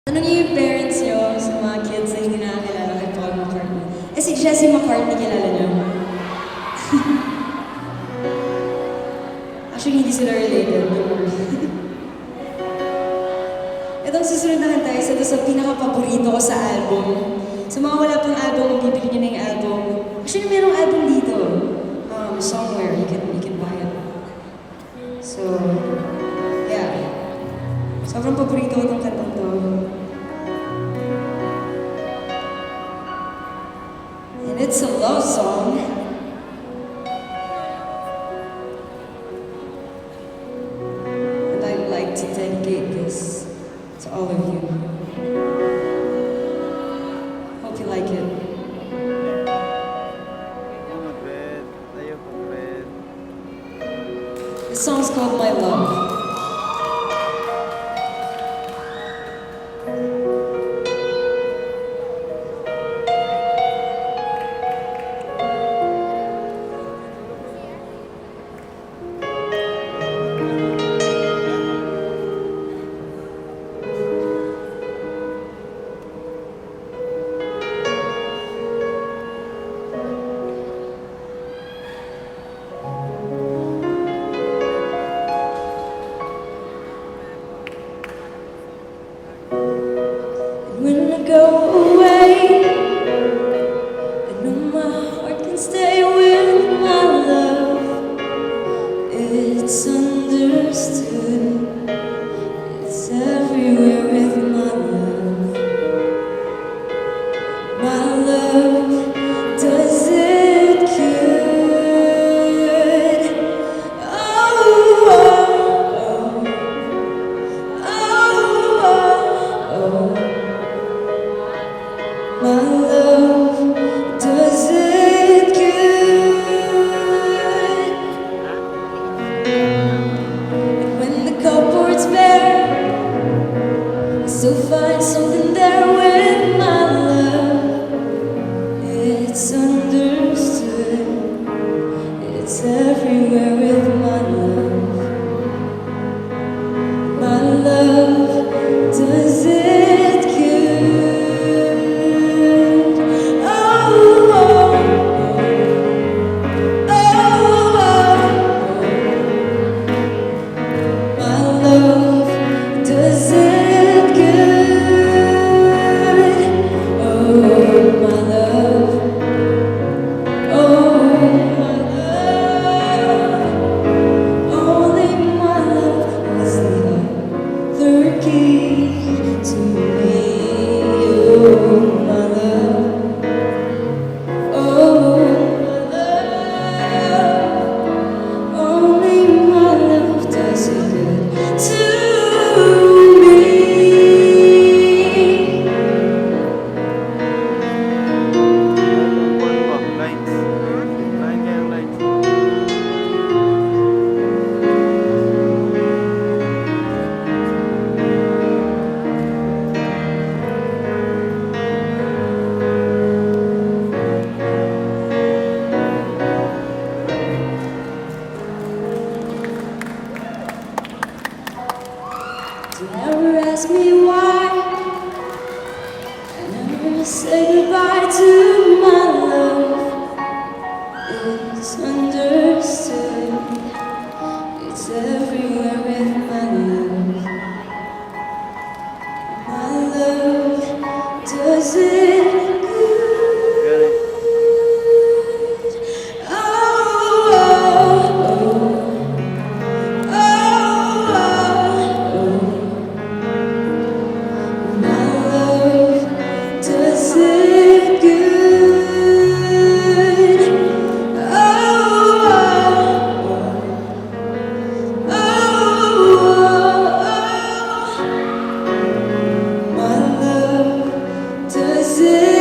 Tanong niyo yung parents niyo sa mga kids na hindi nakakilala kay Paul McCartney. Eh si Jesse McCartney, kilala niyo? Actually, hindi sila related. Don't worry. Itong susunod na kanta, isa to sa pinaka-paborito ko sa album. Sa mga wala pang album, bibili niyo na yung album. Actually, merong album dito. Somewhere, you can buy it. So, yeah. Sobrang paborito ko itong kantang to. And it's a love song. And I'd like to dedicate this to all of you. Hope you like it. This song's called My Love. When I go away, I know my heart can stay with my love. It's understood, it's everywhere with my love. My love does it good. Oh, oh, oh, oh, oh. My love does it good. And when the cupboard's bare, I still find something there with my love. It's understood, it's everywhere with my love. My love does it good. Oh, oh, oh, oh. My love does it good. Oh, my love. Oh, my love. Only my love is the key to me. Oh, my love. Oh, my love. Only my love does it good to me. Don't ever ask me why. I never say goodbye to my love. It's understood, it's everywhere with my love. My love does it good. Oh, oh, oh. My love does it good. Oh, oh, oh. My love does it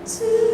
To